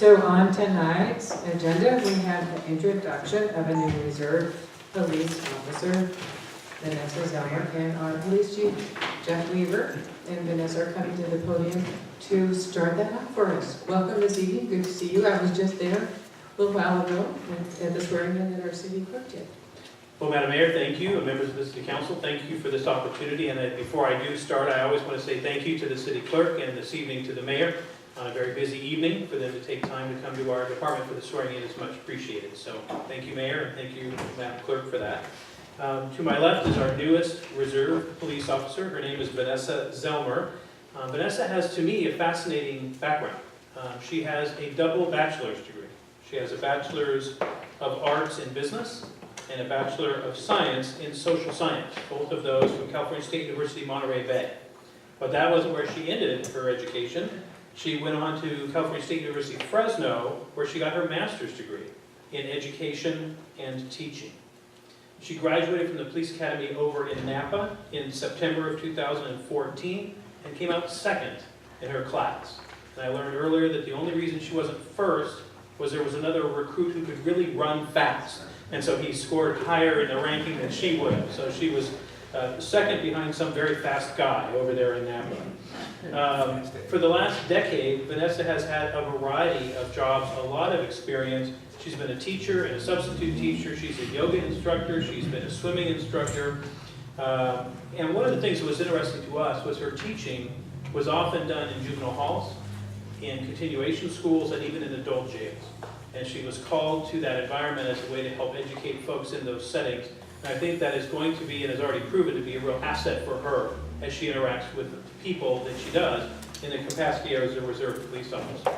So on tonight's agenda, we have the introduction of a new reserve police officer, Vanessa Zelmer, and our police chief, Jeff Weaver, and Vanessa are coming to the podium to start that up for us. Welcome this evening, good to see you. I was just there a little while ago at the swearing in that our city clerk did. Well, Madam Mayor, thank you, and members of the City Council, thank you for this opportunity. And before I do start, I always want to say thank you to the City Clerk and this evening to the Mayor on a very busy evening for them to take time to come to our department for the swearing in is much appreciated. So thank you, Mayor, and thank you, Madam Clerk, for that. To my left is our newest reserve police officer. Her name is Vanessa Zelmer. Vanessa has, to me, a fascinating background. She has a double bachelor's degree. She has a bachelor's of arts in business and a Bachelor of Science in Social Science, both of those from California State University, Monterey Bay. But that wasn't where she ended her education. She went on to California State University, Fresno, where she got her master's degree in education and teaching. She graduated from the Police Academy over in Napa in September of 2014 and came out second in her class. And I learned earlier that the only reason she wasn't first was there was another recruit who could really run fast. And so he scored higher in the ranking than she would have. So she was second behind some very fast guy over there in Napa. For the last decade, Vanessa has had a variety of jobs, a lot of experience. She's been a teacher and a substitute teacher. She's a yoga instructor. She's been a swimming instructor. And one of the things that was interesting to us was her teaching was often done in juvenile halls, in continuation schools, and even in adult jails. And she was called to that environment as a way to help educate folks in those settings. And I think that is going to be, and has already proven to be, a real asset for her as she interacts with the people that she does in the capacity as a reserve police officer.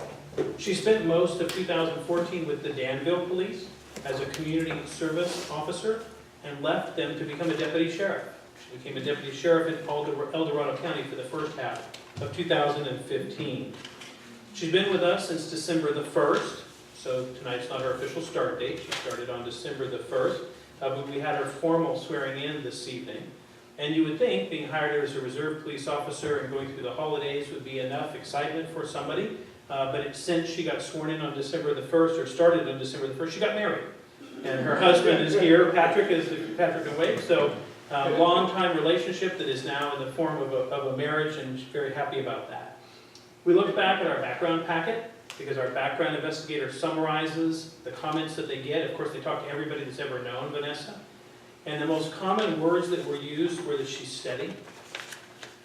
She spent most of 2014 with the Danville Police as a community service officer and left them to become a deputy sheriff. She became a deputy sheriff in El Dorado County for the first half of 2015. She's been with us since December the 1st. So tonight's not her official start date. She started on December the 1st, but we had her formal swearing in this evening. And you would think being hired as a reserve police officer and going through the holidays would be enough excitement for somebody, but since she got sworn in on December the 1st, or started on December the 1st, she got married. And her husband is here, Patrick and Wade, so long-time relationship that is now in the form of a marriage, and she's very happy about that. We look back at our background packet, because our background investigator summarizes the comments that they get. Of course, they talk to everybody that's ever known Vanessa. And the most common words that were used were that she's steady,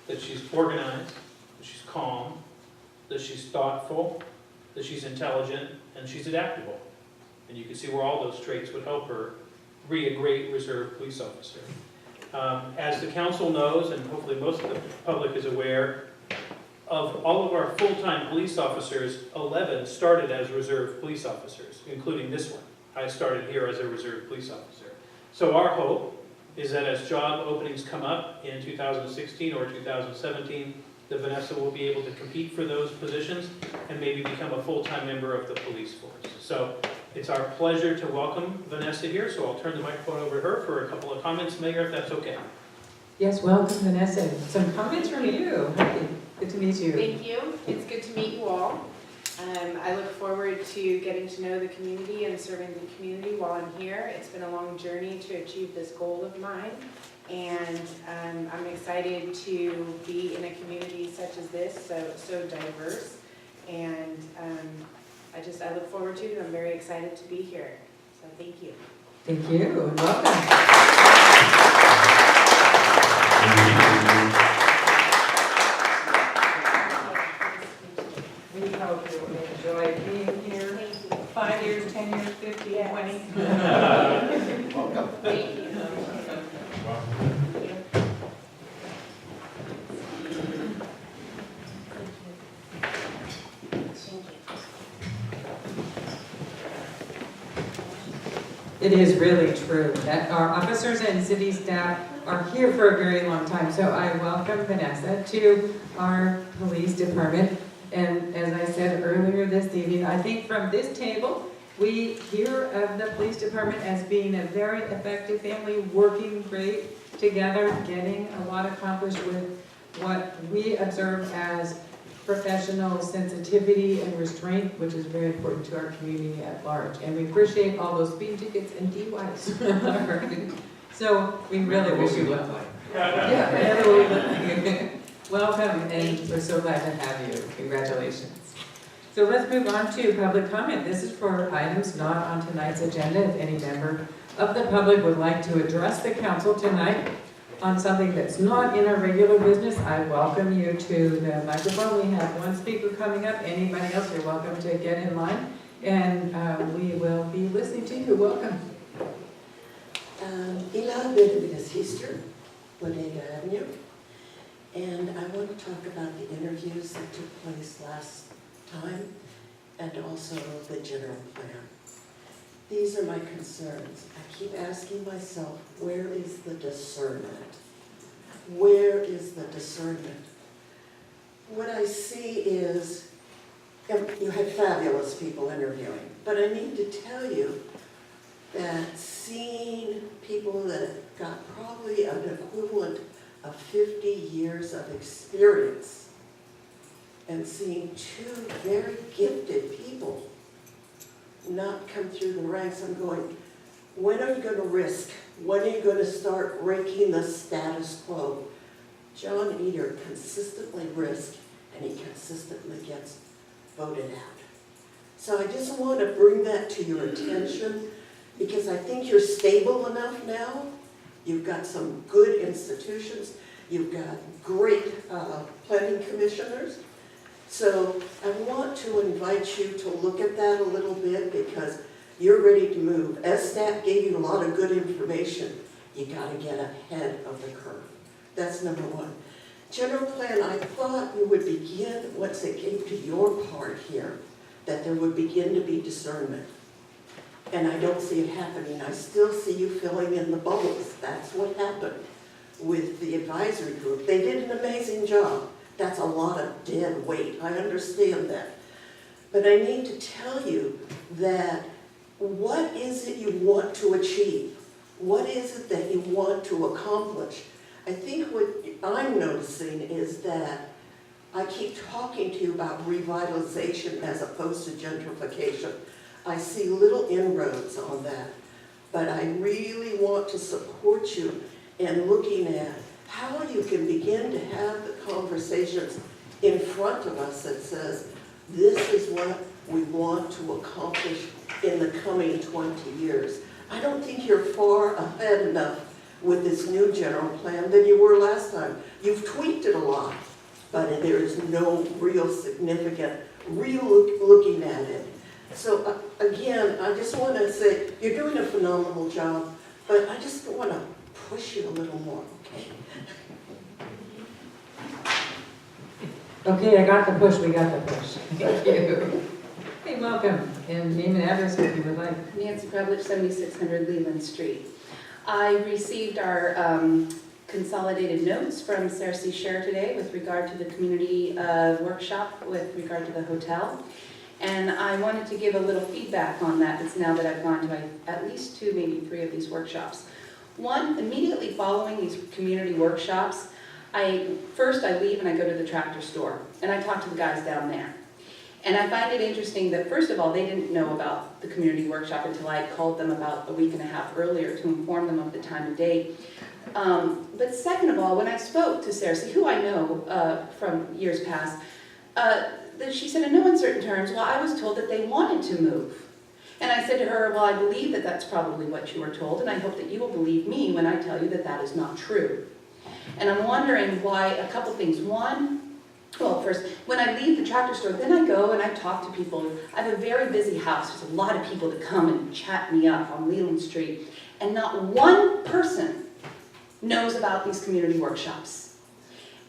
that she's organized, that she's calm, that she's thoughtful, that she's intelligent, and she's adaptable. And you can see where all those traits would help her be a great reserve police officer. As the council knows, and hopefully most of the public is aware, of all of our full-time police officers, 11 started as reserve police officers, including this one. I started here as a reserve police officer. So our hope is that as job openings come up in 2016 or 2017, that Vanessa will be able to compete for those positions and maybe become a full-time member of the police force. So it's our pleasure to welcome Vanessa here, so I'll turn the microphone over to her for a couple of comments, Mayor, if that's okay. Yes, welcome Vanessa. Some comments from you. Hi, good to meet you. Thank you. It's good to meet you all. I look forward to getting to know the community and serving the community while I'm here. It's been a long journey to achieve this goal of mine, and I'm excited to be in a community such as this, so diverse, and I look forward to it. I'm very excited to be here, so thank you. Thank you, and welcome. We hope you will enjoy being here. 5 years, 10 years, 15, Yes. 20. Welcome. Thank you. It is really true that our officers and city staff are here for a very long time. So I welcome Vanessa to our police department. And as I said earlier this evening, I think from this table, we hear of the police department as being a very effective family, working great together, getting a lot accomplished with what we observe as professional sensitivity and restraint, which is very important to our community at large. And we appreciate all those speeding tickets and DUIs. So we really wish you luck. Yeah, that's what we look like. Welcome, and we're so glad to have you. Congratulations. So let's move on to public comment. This is for items not on tonight's agenda. If any member of the public would like to address the council tonight on something that's not in our regular business, I welcome you to the microphone. We have one speaker coming up. Anybody else, you're welcome to get in line, and we will be listening to you. Welcome. Ila Benavides Heister, Bodega Avenue, and I want to talk about the interviews that took place last time and also the general plan. These are my concerns. I keep asking myself, where is the discernment? Where is the discernment? What I see is, you had fabulous people interviewing, but I need to tell you that seeing people that got probably an equivalent of 50 years of experience and seeing two very gifted people not come through the ranks, I'm going, when are you going to risk? When are you going to start breaking the status quo? John Eder consistently risked, and he consistently gets voted out. So I just want to bring that to your attention, because I think you're stable enough now. You've got some good institutions. You've got great planning commissioners. So I want to invite you to look at that a little bit, because you're ready to move. SSTAT gave you a lot of good information. You got to get ahead of the curve. That's number one. General plan, I thought you would begin, once it came to your part here, that there would begin to be discernment. And I don't see it happening. I still see you filling in the bubbles. That's what happened with the advisory group. They did an amazing job. That's a lot of dead weight. I understand that. But I need to tell you that what is it you want to achieve? What is it that you want to accomplish? I think what I'm noticing is that I keep talking to you about revitalization as opposed to gentrification. I see little inroads on that, but I really want to support you in looking at how you can begin to have the conversations in front of us that says, this is what we want to accomplish in the coming 20 years. I don't think you're far ahead enough with this new general plan than you were last time. You've tweaked it a lot, but there is no real significant, looking at it. So again, I just want to say, you're doing a phenomenal job, but I just want to push you a little more, okay? Okay, I got the push. We got the push. Thank you. Hey, welcome. And name and address if you would like. Nancy Kravlich, 7600 Leland Street. I received our consolidated notes from Cersei Share today with regard to the community workshop with regard to the hotel. And I wanted to give a little feedback on that. It's now that I've gone to at least 2, maybe 3 of these workshops. One, immediately following these community workshops, first I leave and I go to the tractor store and I talk to the guys down there. And I find it interesting that, first of all, they didn't know about the community workshop until I had called them about a week and a half earlier to inform them of the time and date. But second of all, when I spoke to Cersei, who I know from years past, she said in no uncertain terms, well, I was told that they wanted to move. And I said to her, well, I believe that that's probably what you were told, and I hope that you will believe me when I tell you that that is not true. And I'm wondering why, a couple things. One, well, first, when I leave the tractor store, then I go and I talk to people. I have a very busy house. There's a lot of people that come and chat me up on Leland Street, and not one person knows about these community workshops.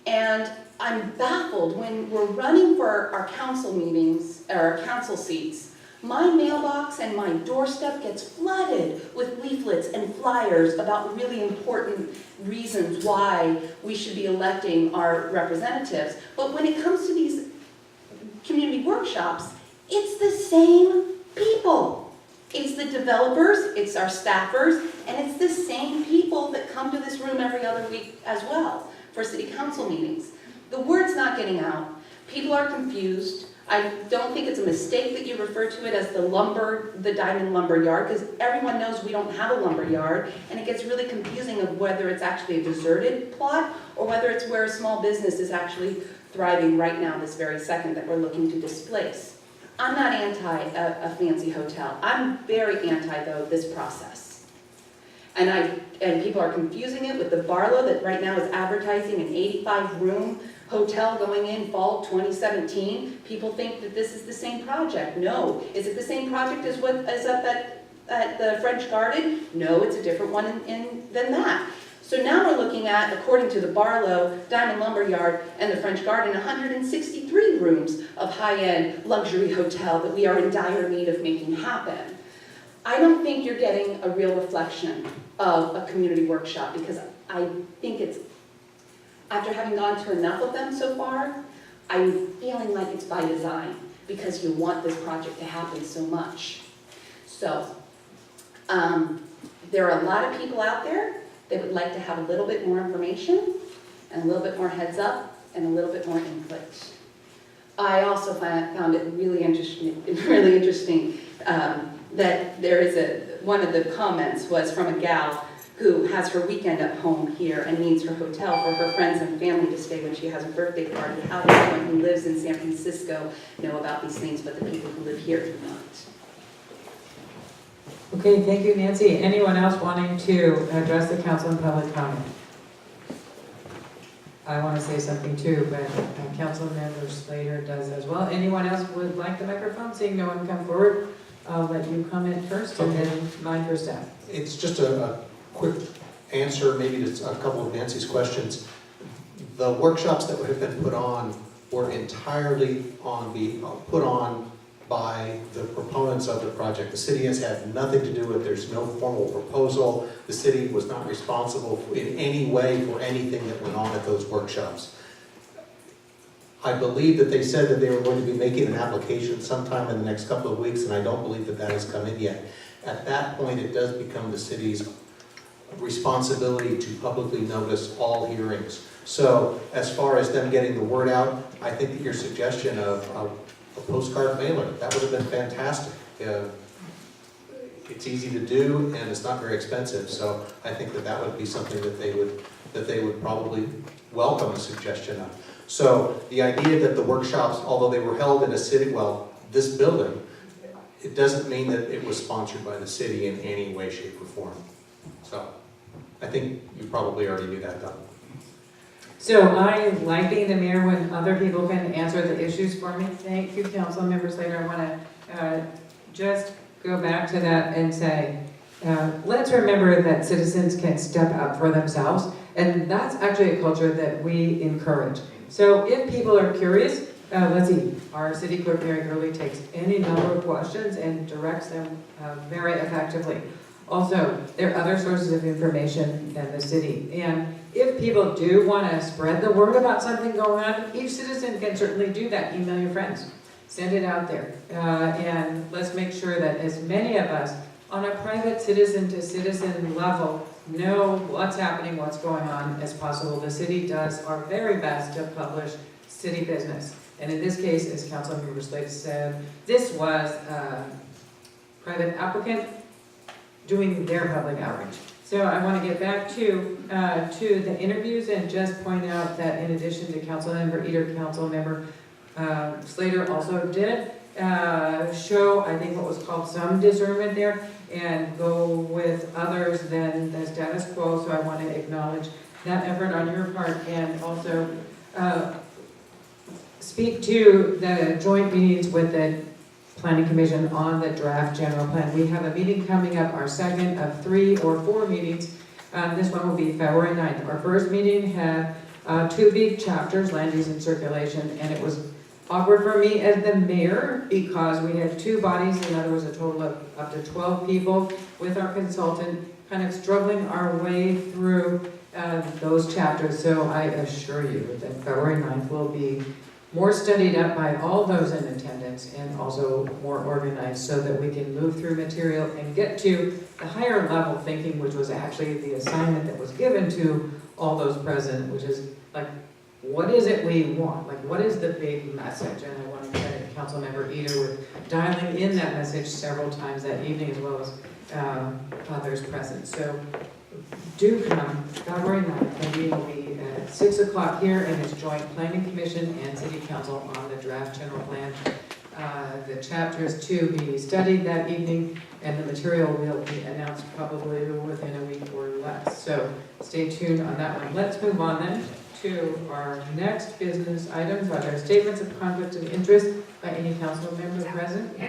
And I'm baffled when we're running for our council meetings, or our council seats. My mailbox and my doorstep gets flooded with leaflets and flyers about really important reasons why we should be electing our representatives. But when it comes to these community workshops, it's the same people. It's the developers, it's our staffers, and it's the same people that come to this room every other week as well for city council meetings. The word's not getting out. People are confused. I don't think it's a mistake that you refer to it as the Diamond Lumber Yard, because everyone knows we don't have a lumber yard, and it gets really confusing of whether it's actually a deserted plot or whether it's where a small business is actually thriving right now, this very second, that we're looking to displace. I'm not anti a fancy hotel. I'm very anti, though, this process. And people are confusing it with the Barlow that right now is advertising an 85-room hotel going in fall 2017. People think that this is the same project. No. Is it the same project as what is up at the French Garden? No, it's a different one than that. So now we're looking at, according to the Barlow, Diamond Lumber Yard, and the French Garden, 163 rooms of high-end luxury hotel that we are in dire need of making happen. I don't think you're getting a real reflection of a community workshop, because I think it's, after having gone to enough of them so far, I'm feeling like it's by design, because you want this project to happen so much. So, there are a lot of people out there that would like to have a little bit more information, and a little bit more heads up, and a little bit more input. I also found it really interesting that there is one of the comments was from a gal who has her weekend at home here and needs her hotel for her friends and family to stay when she has a birthday party. How does someone who lives in San Francisco know about these things, but the people who live here do not? Okay, thank you, Nancy. Anyone else wanting to address the council in public comment? I want to say something too, but council member Slater does as well. Anyone else would like the microphone? Seeing no one come forward, I'll let you comment first and then mine for staff. It's just a quick answer, maybe to a couple of Nancy's questions. The workshops that have been put on were entirely put on by the proponents of the project. The city has had nothing to do with it. There's no formal proposal. The city was not responsible in any way for anything that went on at those workshops. I believe that they said that they were going to be making an application sometime in the next couple of weeks, and I don't believe that that has come in yet. At that point, it does become the city's responsibility to publicly notice all hearings. So as far as them getting the word out, I think that your suggestion of a postcard mailer, that would have been fantastic. It's easy to do and it's not very expensive, so I think that that would be something that they would probably welcome a suggestion of. So the idea that the workshops, although they were held in a city, well, this building, it doesn't mean that it was sponsored by the city in any way, shape, or form. So I think you probably already knew that, though. So I like being the mayor when other people can answer the issues for me. Thank you, council members. Later, I want to just go back to that and say, let's remember that citizens can step up for themselves, and that's actually a culture that we encourage. So if people are curious, let's see, our city clerk, Mary Gurley, takes any number of questions and directs them very effectively. Also, there are other sources of information than the city. And if people do want to spread the word about something going on, each citizen can certainly do that. Email your friends. Send it out there. And let's make sure that as many of us on a private citizen-to-citizen level know what's happening, what's going on as possible. The city does our very best to publish city business. And in this case, as Councilmember Slate said, this was a private applicant doing their public outreach. So I want to get back to the interviews and just point out that in addition to Councilmember Eater, Councilmember Slater also did show, I think, what was called some discernment there and go with others than the status quo. So I want to acknowledge that effort on your part and also speak to the joint meetings with the Planning Commission on the draft general plan. We have a meeting coming up, our second of 3 or 4 meetings. This one will be February 9th. Our first meeting had 2 big chapters, land use and circulation, and it was awkward for me as the mayor because we had 2 bodies, in other words, a total of up to 12 people with our consultant kind of struggling our way through those chapters. So I assure you that February 9th will be more studied up by all those in attendance and also more organized so that we can move through material and get to the higher level thinking, which was actually the assignment that was given to all those present, which is like, what what is it we want? Like, what is the big message? And I want to credit Councilmember Eder with dialing in that message several times that evening, as well as others present. So do come, February 9th, and we will be at 6 o'clock here, and it's joint planning commission and city council on the draft general plan. The chapters to be studied that evening, and the material will be announced probably within a week or less. So stay tuned on that one. Let's move on then to our next business items. Are there statements of conflict of interest by any council member present?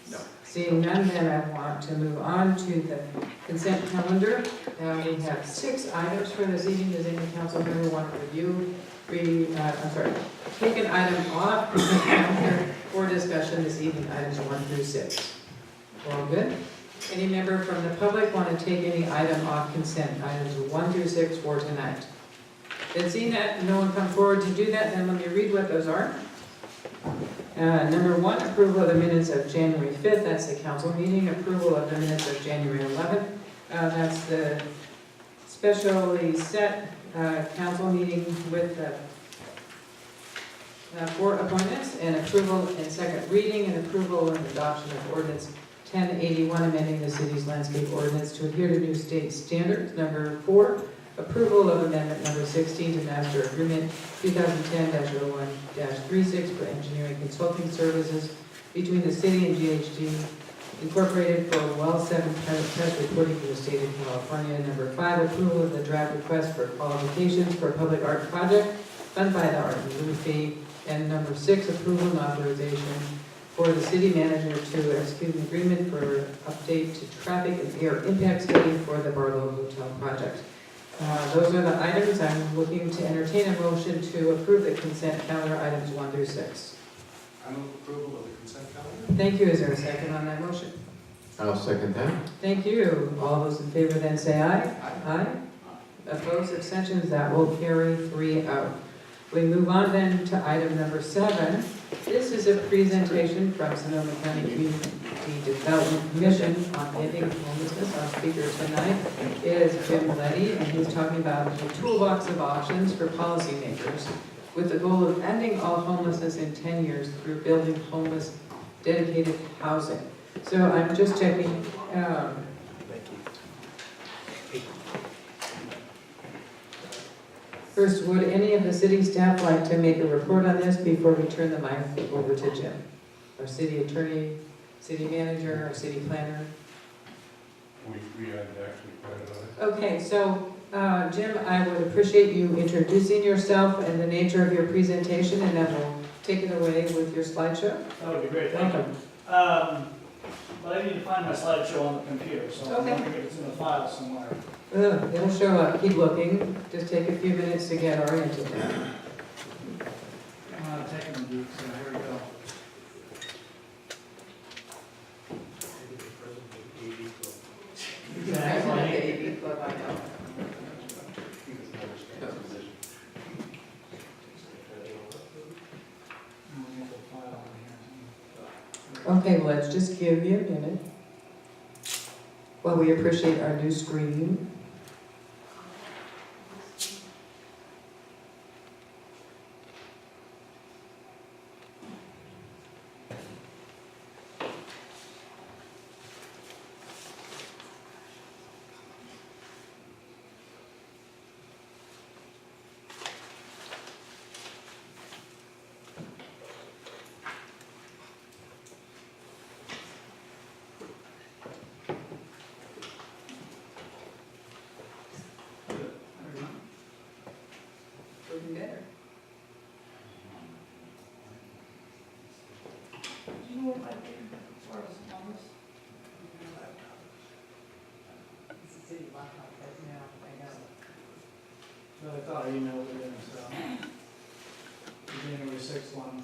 No. Seeing none, then I want to move on to the consent calendar. We have 6 items for this evening. Does any council member want to take an item off consent calendar for discussion this evening, items 1 through 6? All good? Any member from the public want to take any item off consent, items 1 through 6 for tonight? Then seeing that no one come forward to do that, then let me read what those are. Number 1, approval of the minutes of January 5th, that's the council meeting. Approval of the minutes of January 11th, that's the specially set council meeting with the 4 appointments, and approval and second reading, and approval and adoption of ordinance 1081, amending the city's landscape ordinance to adhere to new state standards. Number 4, approval of amendment number 16 to master agreement 2010-01-36 for engineering consulting services between the city and GHD Incorporated for well 7 pilot test reporting for the state of California. Number 5, approval of the draft request for qualifications for a public art project funded by the Art in Lieu fee. And number 6, approval and authorization for the city manager to execute an agreement for update to traffic and air impact study for the Barlow Hotel project. Those are the items. I'm looking to entertain a motion to approve the consent calendar, items 1 through 6. I move approval of the consent calendar. Thank you. Is there a second on that motion? I'll second that. Thank you. All those in favor then say aye. Aye. Opposed, abstentions, that will carry 3-0. We move on then to item number 7. This is a presentation from Sonoma County Community Development Commission on ending homelessness. Our speaker tonight is Jim Letty, and he's talking about the toolbox of options for policymakers with the goal of ending all homelessness in 10 years through building homeless dedicated housing. So I'm just checking. First, would any of the city staff like to make a report on this before we turn the mic over to Jim? Our city attorney, city manager, our city planner? We had actually quite a lot. Okay, so Jim, I would appreciate you introducing yourself and the nature of your presentation, and then we'll take it away with your slideshow. That would be great, thank you. But I need to find my slideshow on the computer, so I'm Okay. wondering if it's in the file somewhere. It'll show up. Keep looking. Just take a few minutes to get oriented. Taking the so here we go. Okay, well, let's just give you a minute while we appreciate our new screen. Looking better. Do you know what I did as far as numbers? It's a city laptop right now, I know. But I thought I emailed it in, so. The January 6th one.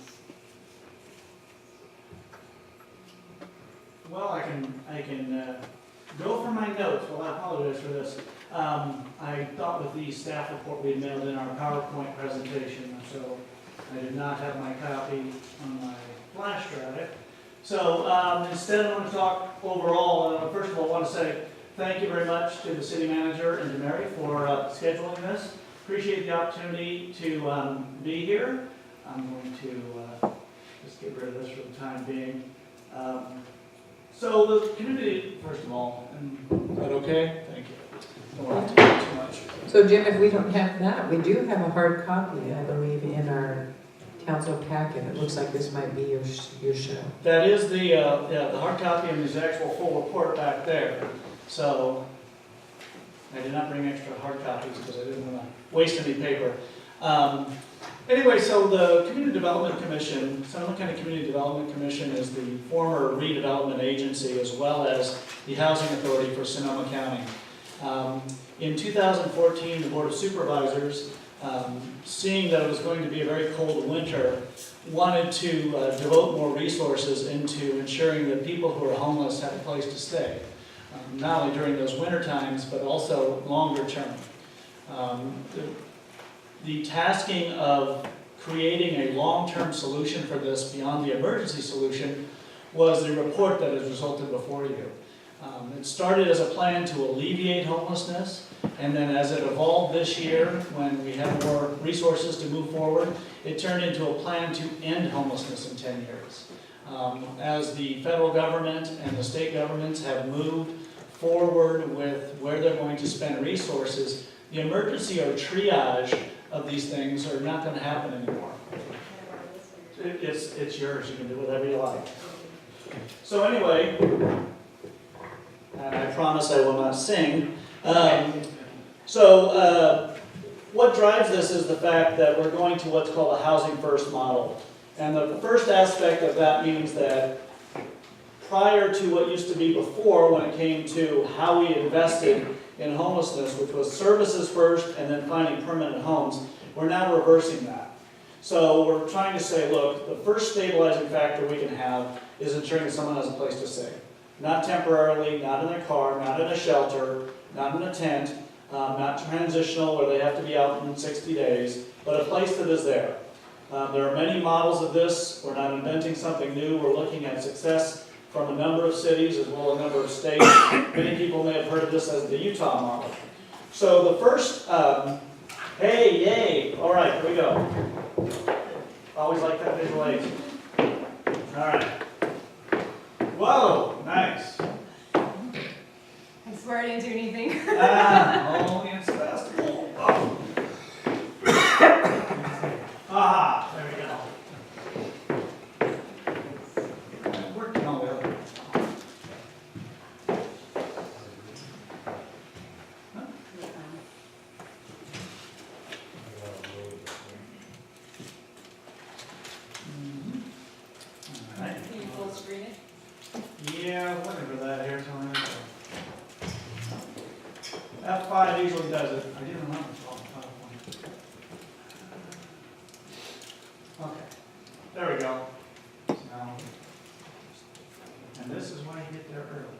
Well, I can go for my notes. Well, I apologize for this. I thought with the staff report we had mailed in our PowerPoint presentation, so I did not have my copy on my flash drive. So instead, I want to talk overall. First of all, I want to say thank you very much to the city manager and to Mary for scheduling this. appreciate the opportunity to be here. I'm going to just get rid of this for the time being. So the community, first of all, is that okay? Thank you. Don't want to talk too much. So Jim, if we don't have that, we do have a hard copy, I believe, in our council packet. It looks like this might be your show. That is the hard copy and the actual full report back there. So I did not bring extra hard copies because I didn't want to waste any paper. Anyway, so the Community Development Commission, Sonoma County Community Development Commission is the former redevelopment agency as well as the Housing Authority for Sonoma County. In 2014, the Board of Supervisors, seeing that it was going to be a very cold winter, wanted to devote more resources into ensuring that people who are homeless had a place to stay, not only during those winter times, but also longer term. The tasking of creating a long-term solution for this beyond the emergency solution was the report that has resulted before you. It started as a plan to alleviate homelessness, and then as it evolved this year, when we had more resources to move forward, it turned into a plan to end homelessness in 10 years. As the federal government and the state governments have moved forward with where they're going to spend resources, the emergency or triage of these things are not going to happen anymore. It's yours, you can do whatever you like. So anyway, and I promise I will not sing. What drives this is the fact that we're going to what's called a housing first model. And the first aspect of that means that prior to what used to be before, when it came to how we invested in homelessness, which was services first and then finding permanent homes, we're now reversing that. So we're trying to say, look, the first stabilizing factor we can have is ensuring that someone has a place to stay. Not temporarily, not in a car, not in a shelter, not in a tent, not transitional where they have to be out in 60 days, but a place that is there. There are many models of this. We're not inventing something new. We're looking at success from a number of cities as well as a number of states. Many people may have heard of this as the Utah model. So the first, hey, yay, all right, here we go. Always like that visual aid. All right. Whoa, nice. I swear I didn't do anything. Only it's festival. Oh. Ah, there we go. I'm working on the other. All right. Can you full screen it? Yeah, whatever that here, Tony. F5 usually does it. I didn't know it's on PowerPoint. Okay, there we go. Now, and this is why you get there early.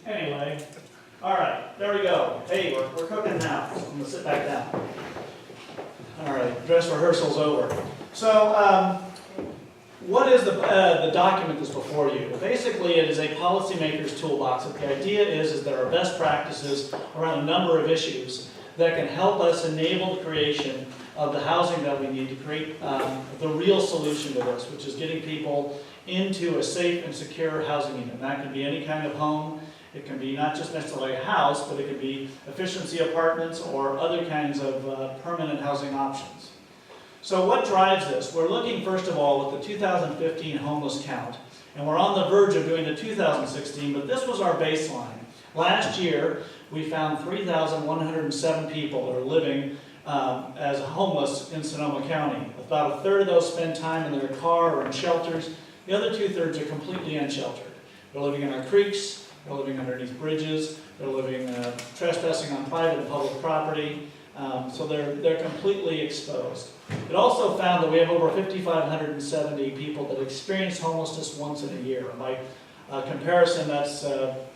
Anyway, all right, there we go. Hey, we're cooking now. So I'm gonna sit back down. All right, dress rehearsal's over. So, what is the document that's before you? Basically, it is a policymaker's toolbox. The idea is there are best practices around a number of issues that can help us enable the creation of the housing that we need to create the real solution to this, which is getting people into a safe and secure housing unit. That can be any kind of home. It can be not just necessarily a house, but it could be efficiency apartments or other kinds of permanent housing options. So what drives this? We're looking first of all at the 2015 homeless count, and we're on the verge of doing the 2016, but this was our baseline. Last year, we found 3,107 people that are living as homeless in Sonoma County. About a third of those spend time in their car or in shelters. The other 2/3 are completely unsheltered. They're living in our creeks, they're living underneath bridges, they're living trespassing on private and public property. So they're completely exposed. It also found that we have over 5,570 people that experience homelessness once in a year. By comparison, that's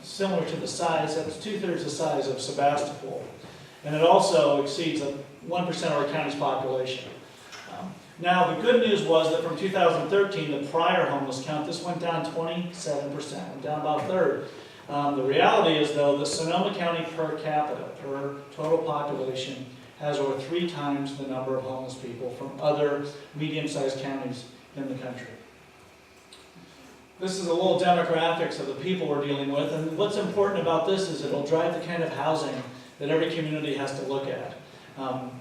similar to the size, that's 2/3 the size of Sebastopol. And it also exceeds 1% of our county's population. Now, the good news was that from 2013, the prior homeless count, this went down 27%, down about a third. The reality is though, the Sonoma County per capita, per total population, has over 3 times the number of homeless people from other medium-sized counties in the country. This is a little demographics of the people we're dealing with, and what's important about this is it'll drive the kind of housing that every community has to look at.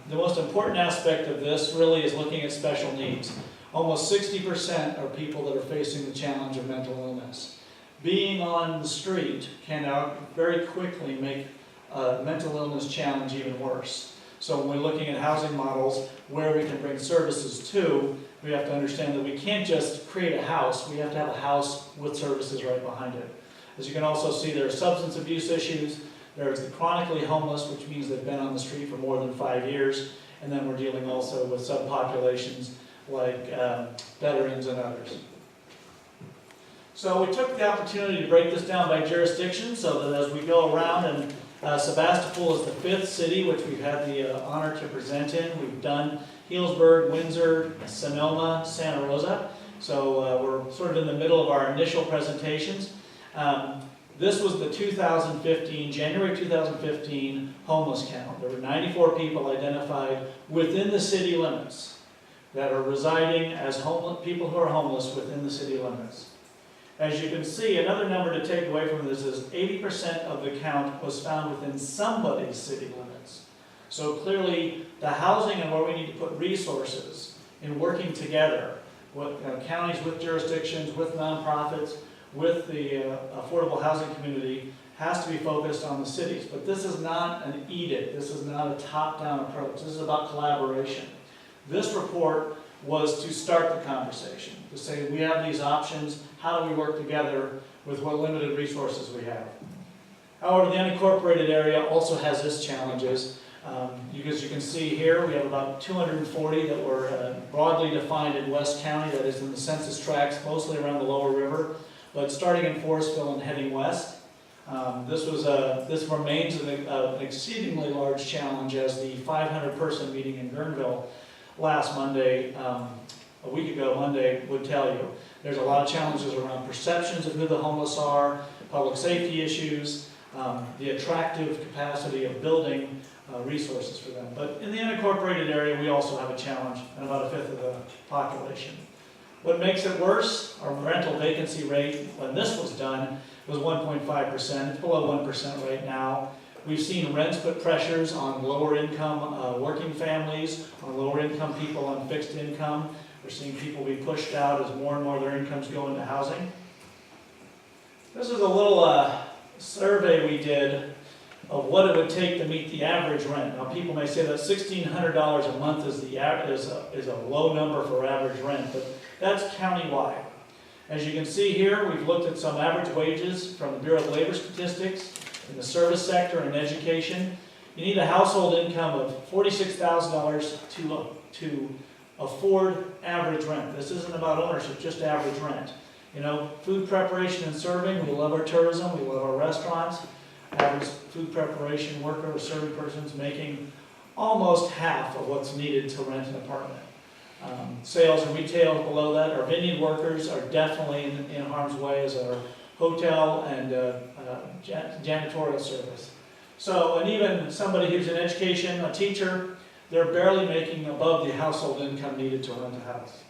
The most important aspect of this really is looking at special needs. Almost 60% are people that are facing the challenge of mental illness. Being on the street can very quickly make a mental illness challenge even worse. So when we're looking at housing models where we can bring services to, we have to understand that we can't just create a house, we have to have a house with services right behind it. As you can also see, there are substance abuse issues, there's the chronically homeless, which means they've been on the street for more than 5 years, and then we're dealing also with subpopulations like veterans and others. So we took the opportunity to break this down by jurisdiction so that as we go around, and Sebastopol is the 5th city which we've had the honor to present in. We've done Healdsburg, Windsor, Sonoma, Santa Rosa. So we're sort of in the middle of our initial presentations. This was the January 2015 homeless count. There were 94 people identified within the city limits that are residing as people who are homeless within the city limits. As you can see, another number to take away from this is 80% of the count was found within somebody's city limits. So clearly, the housing and where we need to put resources in working together with counties, with jurisdictions, with nonprofits, with the affordable housing community has to be focused on the cities. But this is not an edict. This is not a top-down approach. This is about collaboration. This report was to start the conversation, to say we have these options, how do we work together with what limited resources we have. However, the unincorporated area also has its challenges. As you can see here, we have about 240 that were broadly defined in West County, that is in the census tracts, mostly around the lower river, but starting in Forestville and heading west. This remains an exceedingly large challenge, as the 500-person meeting in Guerneville last Monday, a week ago Monday, would tell you. There's a lot of challenges around perceptions of who the homeless are, public safety issues, the attractive capacity of building resources for them. But in the unincorporated area, we also have a challenge, and about 1/5 of the population. What makes it worse, our rental vacancy rate when this was done was 1.5%. It's below 1% right now. We've seen rents put pressures on lower income working families, on lower income people on fixed income. We're seeing people be pushed out as more and more of their incomes go into housing. This is a little survey we did of what it would take to meet the average rent. Now people may say that $1,600 a month is a low number for average rent, but that's countywide. As you can see here, we've looked at some average wages from the Bureau of Labor Statistics in the service sector and education. You need a household income of $46,000 to afford average rent. This isn't about ownership, just average rent. You know, food preparation and serving, we love our tourism, we love our restaurants. Average food preparation worker or serving person's making almost half of what's needed to rent an apartment. Sales and retail below that. Our vineyard workers are definitely in harm's way, as our hotel and janitorial service. So, and even somebody who's in education, a teacher, they're barely making above the household income needed to rent a house.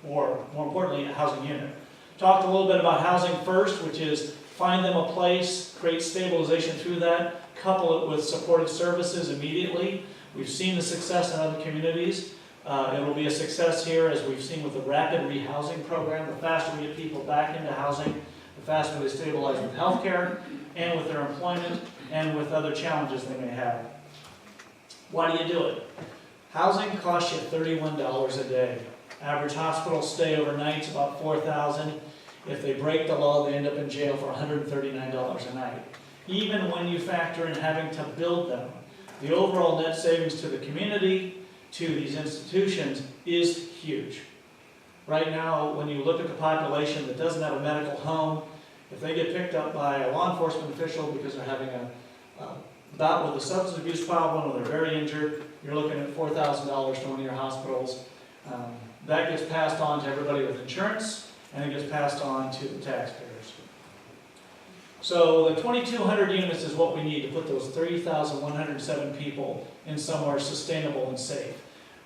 Or, more importantly, a housing unit. Talked a little bit about housing first, which is find them a place, create stabilization through that, couple it with supportive services immediately. We've seen the success in other communities. It will be a success here, as we've seen with the rapid rehousing program. The faster we get people back into housing, the faster they stabilize with healthcare and with their employment and with other challenges they may have. Why do you do it? Housing costs you $31 a day. Average hospital stay overnight is about $4,000. If they break the law, they end up in jail for $139 a night. Even when you factor in having to build them, the overall net savings to the community, to these institutions, is huge. Right now, when you look at the population that doesn't have a medical home, if they get picked up by a law enforcement official because they're having a bout with a substance abuse problem, or they're very injured, you're looking at $4,000 to one of your hospitals. That gets passed on to everybody with insurance, and it gets passed on to the taxpayers. So the 2,200 units is what we need to put those 3,107 people in somewhere sustainable and safe.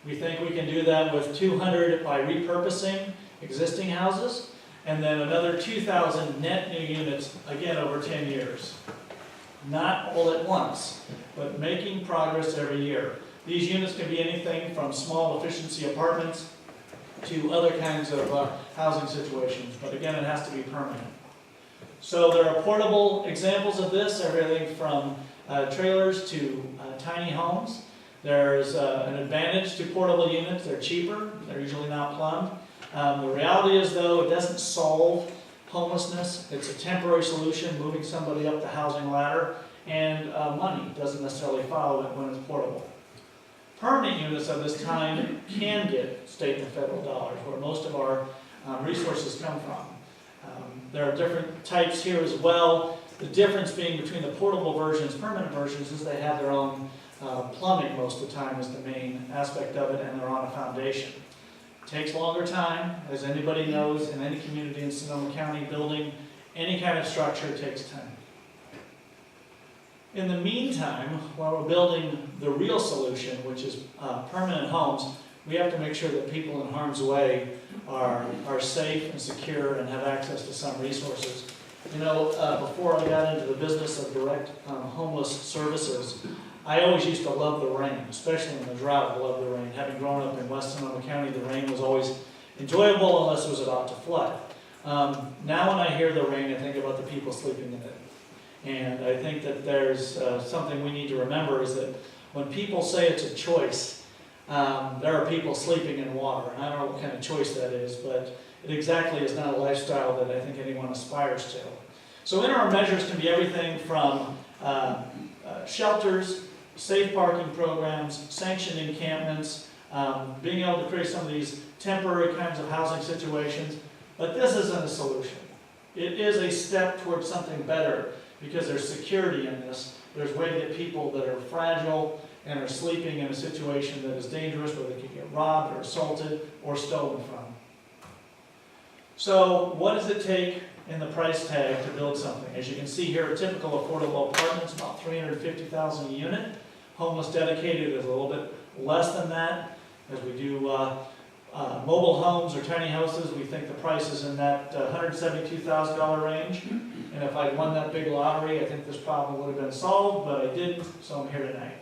We think we can do that with 200 by repurposing existing houses, and then another 2,000 net new units, again, over 10 years. Not all at once, but making progress every year. These units can be anything from small efficiency apartments to other kinds of housing situations, but again, it has to be permanent. So there are portable examples of this, everything from trailers to tiny homes. There's an advantage to portable units. They're cheaper. They're usually not plumbed. The reality is, though, it doesn't solve homelessness. It's a temporary solution, moving somebody up the housing ladder, and money doesn't necessarily follow it when it's portable. Permanent units of this time can get state and federal dollars, where most of our resources come from. There are different types here as well. The difference being between the portable versions, permanent versions, is they have their own plumbing most of the time is the main aspect of it, and they're on a foundation. It takes longer time, as anybody knows, in any community in Sonoma County, building any kind of structure takes time. In the meantime, while we're building the real solution, which is permanent homes, we have to make sure that people in harm's way are safe and secure and have access to some resources. You know, before I got into the business of direct homeless services, I always used to love the rain, especially in the drought. I love the rain. Having grown up in West Sonoma County, the rain was always enjoyable unless it was about to flood. Now when I hear the rain, I think about the people sleeping in it. And I think that there's something we need to remember is that when people say it's a choice, there are people sleeping in water. And I don't know what kind of choice that is, but it exactly is not a lifestyle that I think anyone aspires to. So interim measures can be everything from shelters, safe parking programs, sanctioned encampments, being able to create some of these temporary kinds of housing situations. But this isn't a solution. It is a step towards something better because there's security in this. There's a way to get people that are fragile and are sleeping in a situation that is dangerous where they could get robbed or assaulted or stolen from. So what does it take in the price tag to build something? As you can see here, a typical affordable apartment is about $350,000 a unit. Homeless dedicated is a little bit less than that. As we do mobile homes or tiny houses, we think the price is in that $172,000 range. And if I'd won that big lottery, I think this problem would have been solved, but I didn't, so I'm here tonight.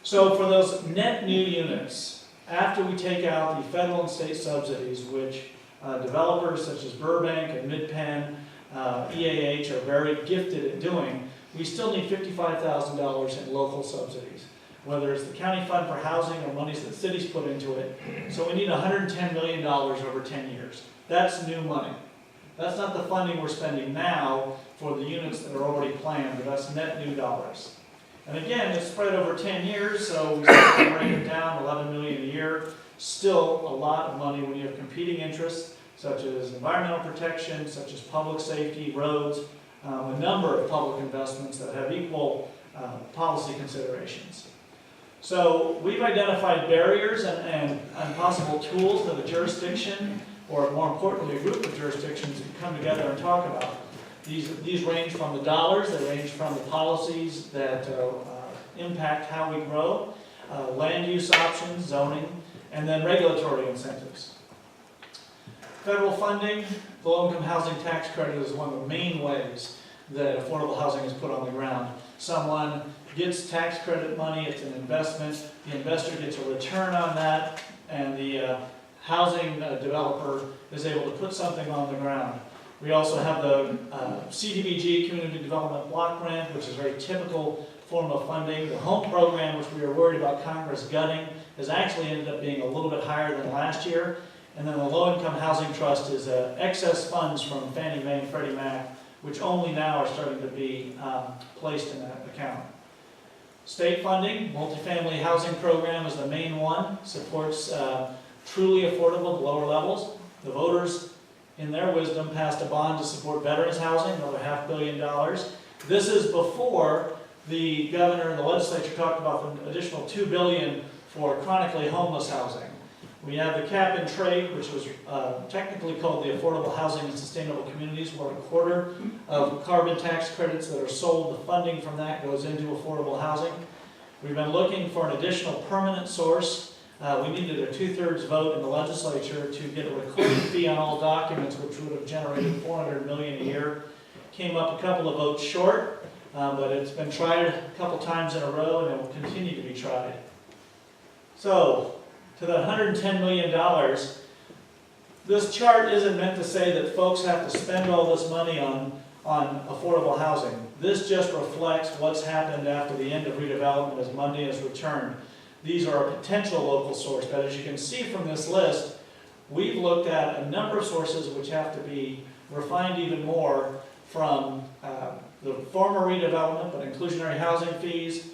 So for those net new units, after we take out the federal and state subsidies, which developers such as Burbank and Mid-Penn, EAH are very gifted at doing, we still need $55,000 in local subsidies, whether it's the county fund for housing or monies that cities put into it. So we need $110 million over 10 years. That's new money. That's not the funding we're spending now for the units that are already planned, but that's net new dollars. And again, it's spread over 10 years, so we start to break it down, $11 million a year. Still a lot of money when you have competing interests, such as environmental protection, such as public safety, roads, a number of public investments that have equal policy considerations. So we've identified barriers and possible tools that a jurisdiction, or more importantly, a group of jurisdictions can come together and talk about. These range from the dollars, they range from the policies that impact how we grow, land use options, zoning, and then regulatory incentives. Federal funding, the low-income housing tax credit is one of the main ways that affordable housing is put on the ground. Someone gets tax credit money, it's an investment, the investor gets a return on that, and the housing developer is able to put something on the ground. We also have the CDBG, Community Development Block Grant, which is a very typical form of funding. The home program, which we were worried about Congress gutting, has actually ended up being a little bit higher than last year. And then the Low-Income Housing Trust is excess funds from Fannie Mae and Freddie Mac, which only now are starting to be placed in that account. State funding, multifamily housing program is the main one, supports truly affordable at lower levels. The voters, in their wisdom, passed a bond to support veterans housing, another $500 million. This is before the governor and the legislature talked about the additional $2 billion for chronically homeless housing. We have the cap and trade, which was technically called the Affordable Housing and Sustainable Communities, where a quarter of carbon tax credits that are sold, the funding from that goes into affordable housing. We've been looking for an additional permanent source. We needed a 2/3 vote in the legislature to get a recording fee on all documents, which would have generated $400 million a year. Came up a couple of votes short, but it's been tried a couple times in a row, and it will continue to be tried. So, to the $110 million, this chart isn't meant to say that folks have to spend all this money on affordable housing. This just reflects what's happened after the end of redevelopment as Monday has returned. These are a potential local source, but as you can see from this list, we've looked at a number of sources which have to be refined even more, from the former redevelopment, but inclusionary housing fees,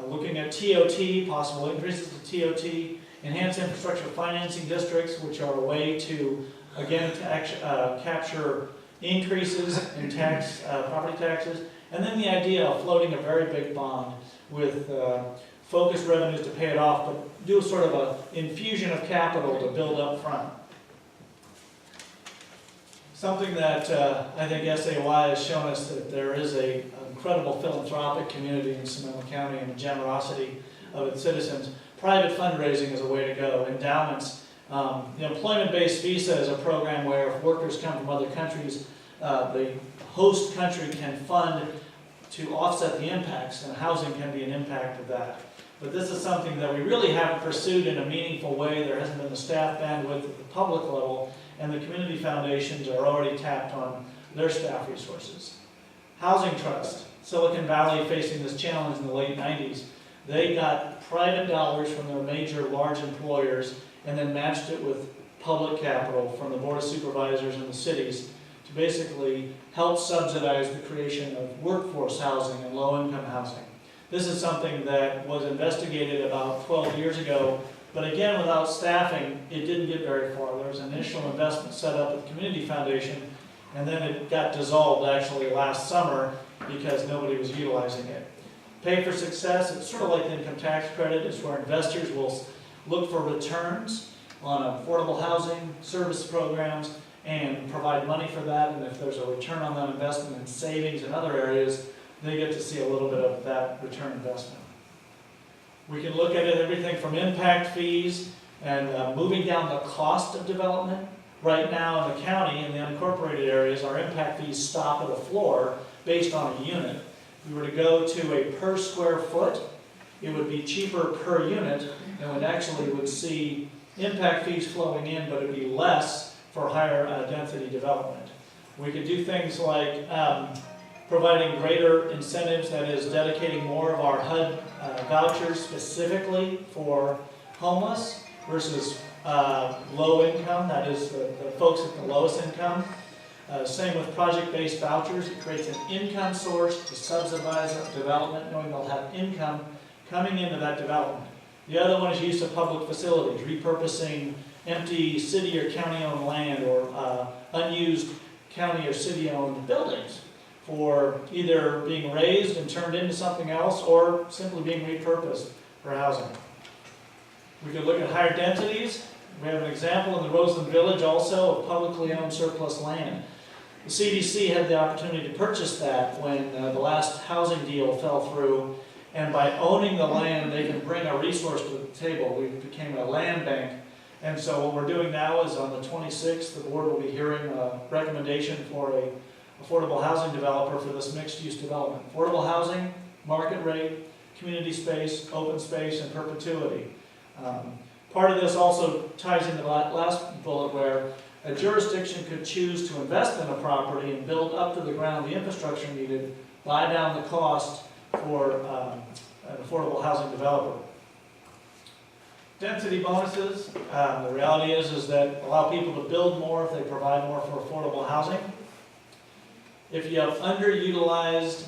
looking at TOT, possible increases to TOT, enhanced infrastructure financing districts, which are a way to, again, capture increases in property taxes, and then the idea of floating a very big bond with focused revenues to pay it off, but do sort of an infusion of capital to build up front. Something that I think SAY has shown us, that there is an incredible philanthropic community in Sonoma County and the generosity of its citizens. Private fundraising is a way to go. Endowments. The employment-based visa is a program where if workers come from other countries, the host country can fund to offset the impacts, and housing can be an impact of that. But this is something that we really haven't pursued in a meaningful way. There hasn't been the staff bandwidth at the public level, and the community foundations are already tapped on their staff resources. Housing Trust. Silicon Valley, facing this challenge in the late 90s, they got private dollars from their major large employers and then matched it with public capital from the Board of Supervisors and the cities to basically help subsidize the creation of workforce housing and low-income housing. This is something that was investigated about 12 years ago, but again, without staffing, it didn't get very far. There was an initial investment set up at the Community Foundation, and then it got dissolved actually last summer because nobody was utilizing it. Pay for Success, it's sort of like the income tax credit. It's where investors will look for returns on affordable housing, service programs, and provide money for that. And if there's a return on that investment in savings in other areas, they get to see a little bit of that return investment. We can look at it, everything from impact fees and moving down the cost of development. Right now in the county, in the unincorporated areas, our impact fees stop at a floor based on a unit. If we were to go to a per square foot, it would be cheaper per unit, and we actually would see impact fees flowing in, but it would be less for higher density development. We could do things like providing greater incentives, that is dedicating more of our HUD vouchers specifically for homeless versus low income, that is the folks at the lowest income. Same with project-based vouchers. It creates an income source to subsidize development, knowing they'll have income coming into that development. The other one is use of public facilities, repurposing empty city or county-owned land or unused county or city-owned buildings for either being raised and turned into something else or simply being repurposed for housing. We could look at higher densities. We have an example in the Roseland Village also of publicly owned surplus land. The CDC had the opportunity to purchase that when the last housing deal fell through, and by owning the land, they can bring a resource to the table. We became a land bank. And so what we're doing now is on the 26th, the board will be hearing a recommendation for a affordable housing developer for this mixed-use development. Affordable housing, market rate, community space, open space, and perpetuity. Part of this also ties into the last bullet where a jurisdiction could choose to invest in a property and build up to the ground the infrastructure needed, buy down the cost for an affordable housing developer. Density bonuses, the reality is that allow people to build more if they provide more for affordable housing. If you have underutilized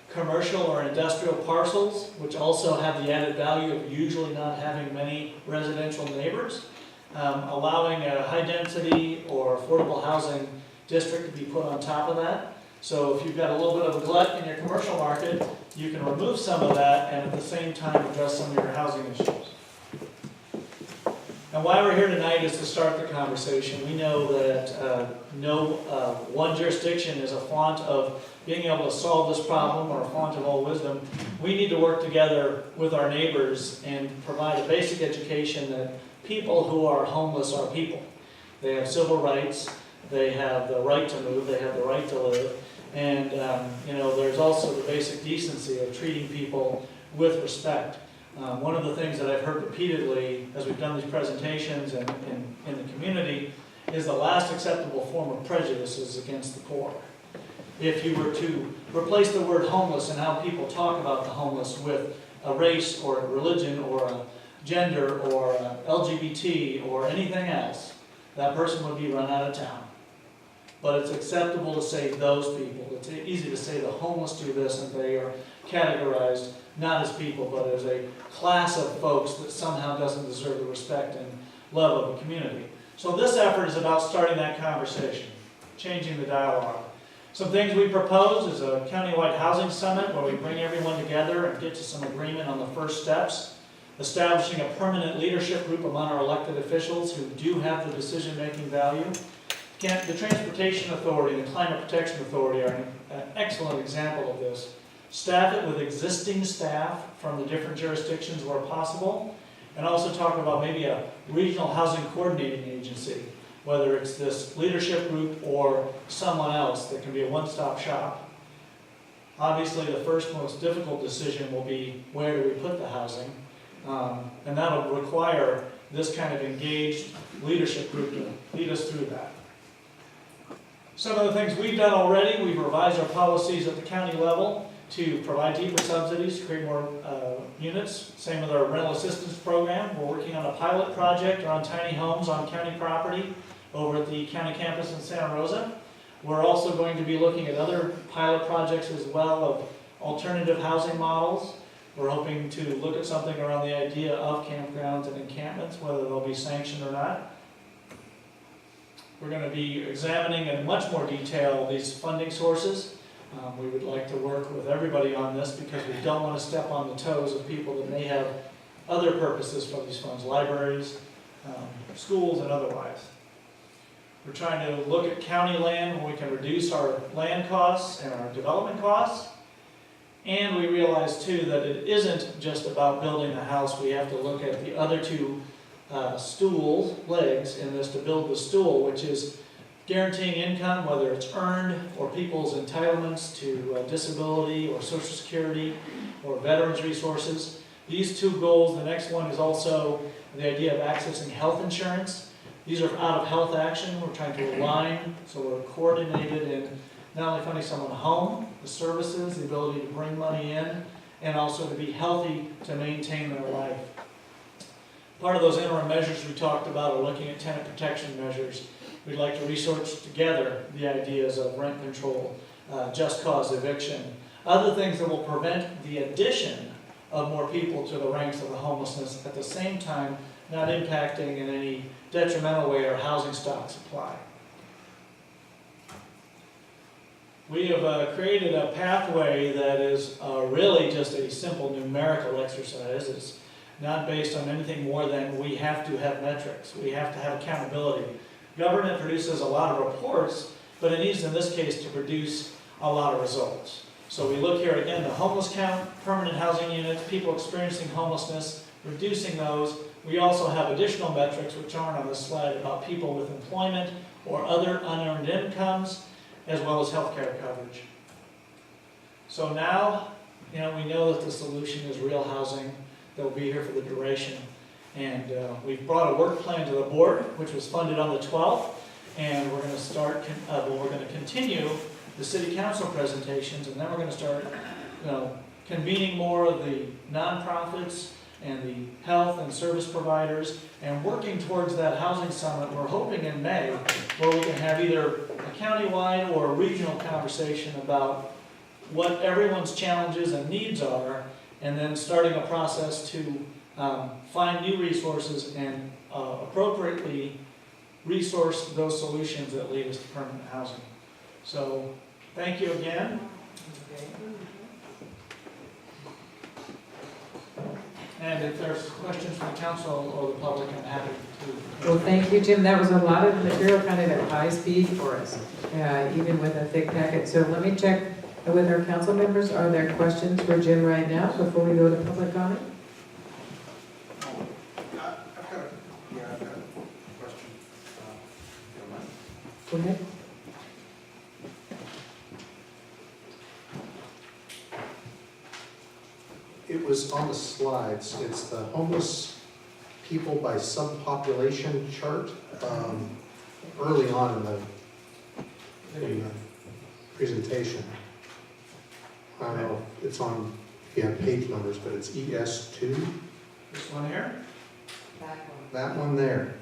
commercial or industrial parcels, which also have the added value of usually not having many residential neighbors, allowing a high density or affordable housing district to be put on top of that. So if you've got a little bit of a glut in your commercial market, you can remove some of that and at the same time address some of your housing issues. And why we're here tonight is to start the conversation. We know that no one jurisdiction is a font of being able to solve this problem or a font of all wisdom. We need to work together with our neighbors and provide a basic education that people who are homeless are people. They have civil rights, they have the right to move, they have the right to live, and there's also the basic decency of treating people with respect. One of the things that I've heard repeatedly as we've done these presentations and in the community is the last acceptable form of prejudice is against the poor. If you were to replace the word homeless and how people talk about the homeless with a race or a religion or a gender or a LGBT or anything else, that person would be run out of town. But it's acceptable to say those people. It's easy to say the homeless do this and they are categorized not as people, but as a class of folks that somehow doesn't deserve the respect and love of a community. So this effort is about starting that conversation, changing the dialogue. Some things we propose is a countywide housing summit where we bring everyone together and get to some agreement on the first steps, establishing a permanent leadership group among our elected officials who do have the decision-making value. The Transportation Authority and the Climate Protection Authority are an excellent example of this. Staff it with existing staff from the different jurisdictions where possible, and also talk about maybe a regional housing coordinating agency, whether it's this leadership group or someone else that can be a one-stop shop. Obviously, the first most difficult decision will be where do we put the housing, and that'll require this kind of engaged leadership group to lead us through that. Some of the things we've done already, we've revised our policies at the county level to provide deeper subsidies, to create more units. Same with our rental assistance program. We're working on a pilot project around tiny homes on county property over at the county campus in Santa Rosa. We're also going to be looking at other pilot projects as well of alternative housing models. We're hoping to look at something around the idea of campgrounds and encampments, whether they'll be sanctioned or not. We're going to be examining in much more detail these funding sources. We would like to work with everybody on this because we don't want to step on the toes of people that may have other purposes for these funds, libraries, schools, and otherwise. We're trying to look at county land where we can reduce our land costs and our development costs. And we realize too that it isn't just about building the house. We have to look at the other two legs in this to build the stool, which is guaranteeing income, whether it's earned or people's entitlements to disability or Social Security or veterans resources. These two goals, the next one is also the idea of accessing health insurance. These are out of Health Action. We're trying to align so we're coordinated in not only finding someone home, the services, the ability to bring money in, and also to be healthy to maintain their life. Part of those interim measures we talked about are looking at tenant protection measures. We'd like to research together the ideas of rent control, just cause eviction, other things that will prevent the addition of more people to the ranks of the homelessness, at the same time not impacting in any detrimental way our housing stock supply. We have created a pathway that is really just a simple numerical exercise. It's not based on anything more than we have to have metrics. We have to have accountability. Government produces a lot of reports, but it needs, in this case, to produce a lot of results. So we look here again, the homeless count, permanent housing units, people experiencing homelessness, reducing those. We also have additional metrics, which aren't on this slide, about people with employment or other unearned incomes, as well as health care coverage. So now, we know that the solution is real housing that will be here for the duration. And we've brought a work plan to the board, which was funded on the 12th, and we're going to continue the city council presentations, and then we're going to start, convening more of the nonprofits and the health and service providers, and working towards that housing summit. We're hoping in May, where we can have either a countywide or a regional conversation about what everyone's challenges and needs are, and then starting a process to find new resources and appropriately resource those solutions that lead us to permanent housing. So, thank you again. And if there's questions from the council or the public, I'm happy to. Well, thank you, Jim. That was a lot of material kind of at high speed for us, even with a thick packet. So let me check with our council members. Are there questions for Jim right now before we go to public comment? I've got a question. If you don't mind. Go ahead. It was on the slides, it's the homeless people by subpopulation chart, early on in the presentation. I don't know if it's on, if you have page numbers, but it's ES2, This one here? that one there.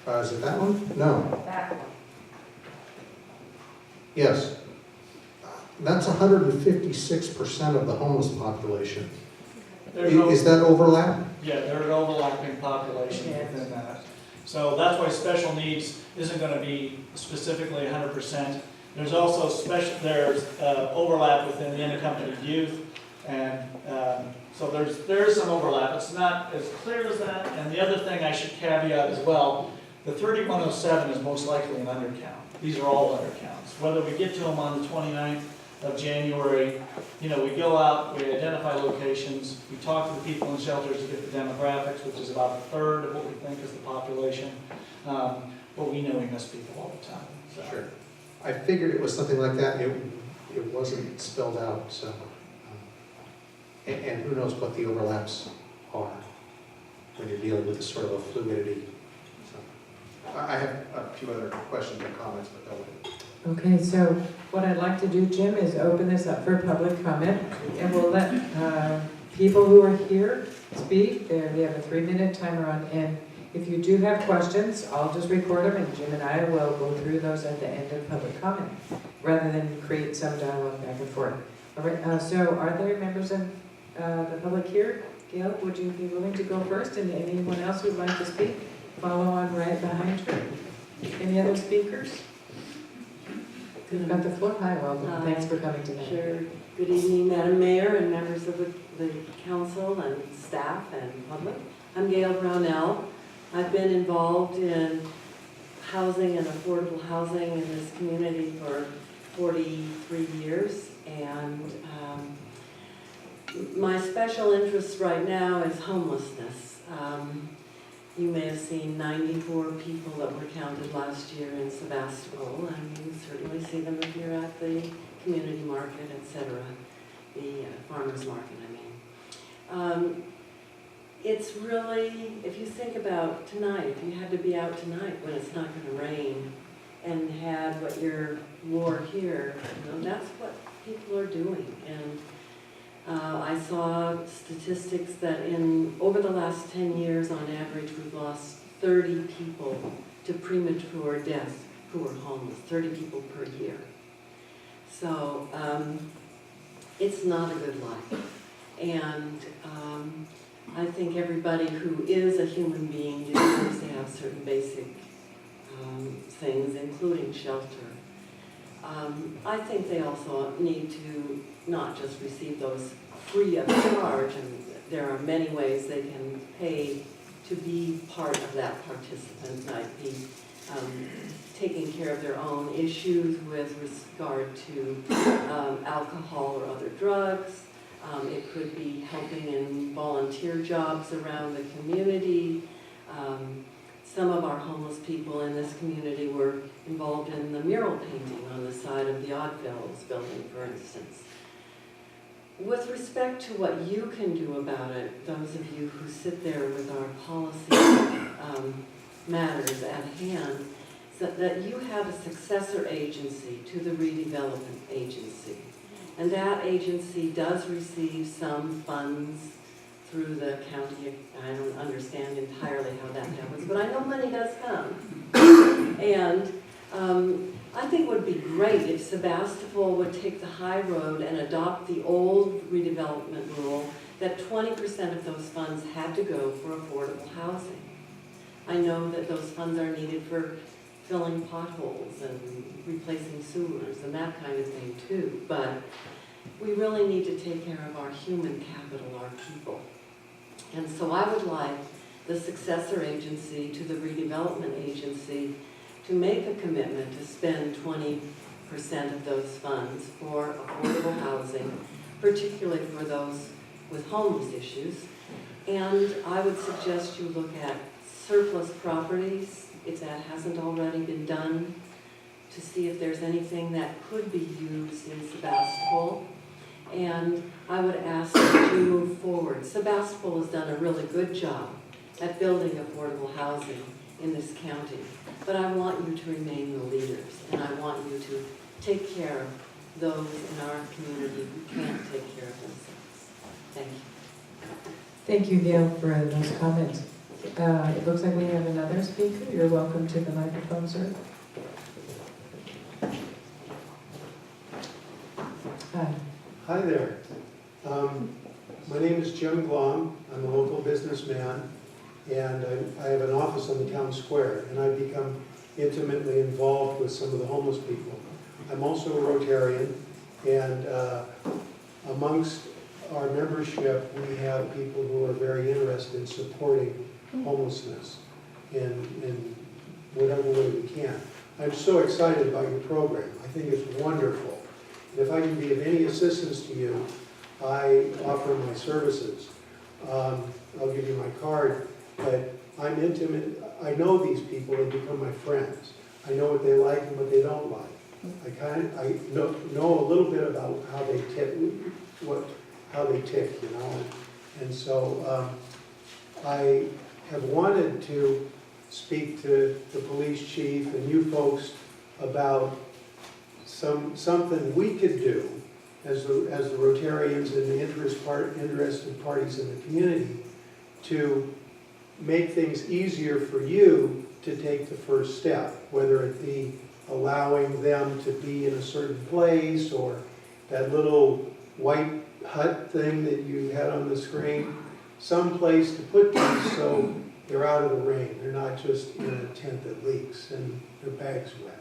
Is it that one? No. Yes. That's 156% of the homeless population. There's no- Is that overlap? Yeah, there are overlapping populations within that. So that's why special needs isn't gonna be specifically 100%. There's also there's overlap within the unaccompanied youth, and so there is some overlap. It's not as clear as that, and the other thing I should caveat as well, the 3107 is most likely an undercount. These are all undercounts. Whether we get to them on the 29th of January, we go out, we identify locations, we talk to the people in shelters to get the demographics, which is about a third of what we think is the population. But we know we miss people all the time. So. Sure. I figured it was something like that, it wasn't spelled out, so. And who knows what the overlaps are when you're dealing with this sort of a fluidity. So, I have a few other questions and comments, but that would. Okay, so what I'd like to do, Jim, is open this up for public comment, and we'll let people who are here speak. We have a 3-minute timer on, and if you do have questions, I'll just record them, and Jim and I will go through those at the end of public comment, rather than create some dialogue back and forth. All right, so are there members of the public here? Gail, would you be willing to go first, and anyone else who'd like to speak? Follow on right behind her. Any other speakers? You've got the floor. Hi, welcome. Thanks for coming tonight. Sure. Good evening, Madam Mayor and members of the council and staff and public. I'm Gail Brownell. I've been involved in housing and affordable housing in this community for 43 years. And my special interest right now is homelessness. You may have seen 94 people that were counted last year in Sebastopol, and you certainly see them if you're at the community market, etc., the farmer's market, I mean. It's really, if you think about tonight, if you had to be out tonight when it's not going to rain and had what you wore here, that's what people are doing. And I saw statistics that over the last 10 years, on average, we've lost 30 people to premature death who are homeless, 30 people per year. So it's not a good life. And I think everybody who is a human being deserves to have certain basic things, including shelter. I think they also need to not just receive those free of charge, and there are many ways they can pay to be part of that participant, might be taking care of their own issues with regard to alcohol or other drugs. It could be helping in volunteer jobs around the community. Some of our homeless people in this community were involved in the mural painting on the side of the Oddfellows building, for instance. With respect to what you can do about it, those of you who sit there with our policy matters at hand, so that you have a successor agency to the redevelopment agency. And that agency does receive some funds through the county. I don't understand entirely how that happens, but I know money does come. And I think it would be great if Sebastopol would take the high road and adopt the old redevelopment rule that 20% of those funds had to go for affordable housing. I know that those funds are needed for filling potholes and replacing sewers and that kind of thing too, but we really need to take care of our human capital, our people. And so I would like the successor agency to the redevelopment agency to make a commitment to spend 20% of those funds for affordable housing, particularly for those with homeless issues. And I would suggest you look at surplus properties, if that hasn't already been done, to see if there's anything that could be used in Sebastopol. And I would ask that you move forward. Sebastopol has done a really good job at building affordable housing in this county, but I want you to remain the leaders, and I want you to take care of those in our community who can't take care of themselves. Thank you. Thank you, Gail, for those comments. It looks like we have another speaker. You're welcome to the microphone, sir. Hi. Hi there. My name is Jim Glom. I'm a local businessman, and I have an office on the town square, and I've become intimately involved with some of the homeless people. I'm also a Rotarian, and amongst our membership, we have people who are very interested in supporting homelessness in whatever way we can. I'm so excited about your program. I think it's wonderful. And if I can be of any assistance to you, I offer my services. I'll give you my card, but I'm intimate. I know these people. They become my friends. I know what they like and what they don't like. I know a little bit about how they tick, you know. And so I have wanted to speak to the police chief and you folks about something we could do as the Rotarians and the interested parties in the community to make things easier for you to take the first step, whether it be allowing them to be in a certain place or that little white hut thing that you had on the screen, some place to put these so they're out of the rain. They're not just in a tent that leaks and their bag's wet.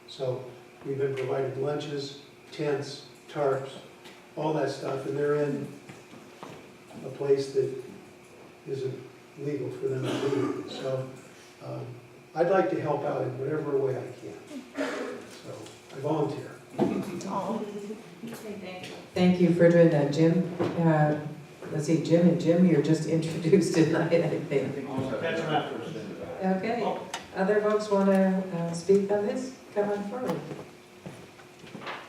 So we've been provided lunches, tents, tarps, all that stuff, and they're in a place that isn't legal for them to be in. So I'd like to help out in whatever way I can. So I volunteer. Thank you for doing that, Jim. Let's see, Jim and Jim, you're just introduced tonight, I think. Catch them afterwards. Okay. Other folks want to speak on this? Come on forward.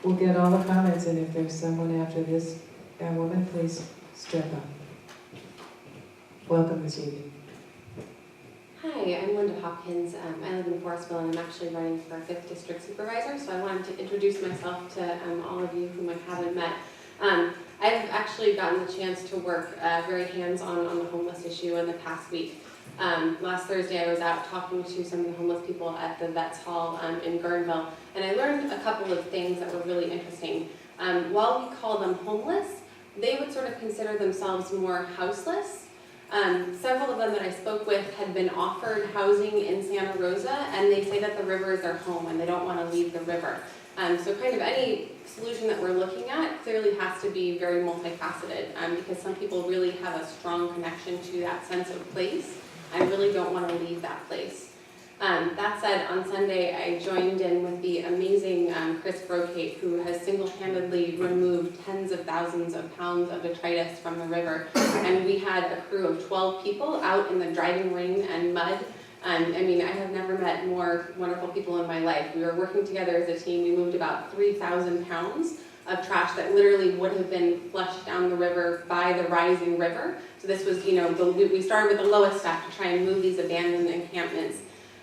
We'll get all the comments, and if there's someone after this woman, please step up. Welcome this evening. Hi, I'm Linda Hopkins. I live in Forestville, and I'm actually running for 5th District Supervisor, so I wanted to introduce myself to all of you whom I haven't met. I've actually gotten the chance to work very hands-on on the homeless issue in the past week. Last Thursday I was out talking to some of the homeless people at the Vets Hall in Guerneville, and I learned a couple of things that were really interesting. While we call them homeless, they would sort of consider themselves more houseless. Several of them that I spoke with had been offered housing in Santa Rosa, and they say that the river is their home and they don't want to leave the river. So kind of any solution that we're looking at clearly has to be very multifaceted, because some people really have a strong connection to that sense of place. I really don't want to leave that place. That said, on Sunday I joined in with the amazing Chris Brocate, who has single-handedly removed tens of thousands of pounds of detritus from the river. And we had a crew of 12 people out in the driving rain and mud. I mean, I have never met more wonderful people in my life. We were working together as a team. We moved about 3,000 pounds of trash that literally would have been flushed down the river by the rising river. So this was, you know, we started with the lowest stuff to try and move these abandoned encampments.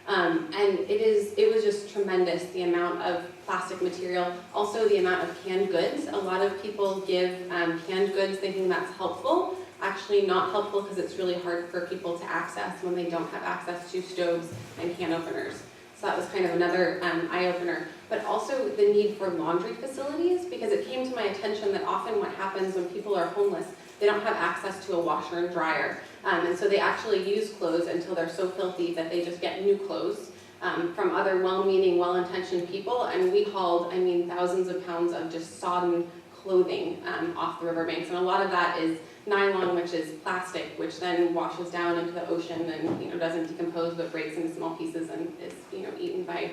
And it was just tremendous, the amount of plastic material, also the amount of canned goods. A lot of people give canned goods thinking that's helpful. Actually not helpful, because it's really hard for people to access when they don't have access to stoves and can openers. So that was kind of another eye-opener. But also the need for laundry facilities, because it came to my attention that often what happens when people are homeless, they don't have access to a washer and dryer. And so they actually use clothes until they're so filthy that they just get new clothes from other well-meaning, well-intentioned people. And we hauled, thousands of pounds of just sodden clothing off the riverbanks. And a lot of that is nylon, which is plastic, which then washes down into the ocean and doesn't decompose but breaks into small pieces and is eaten by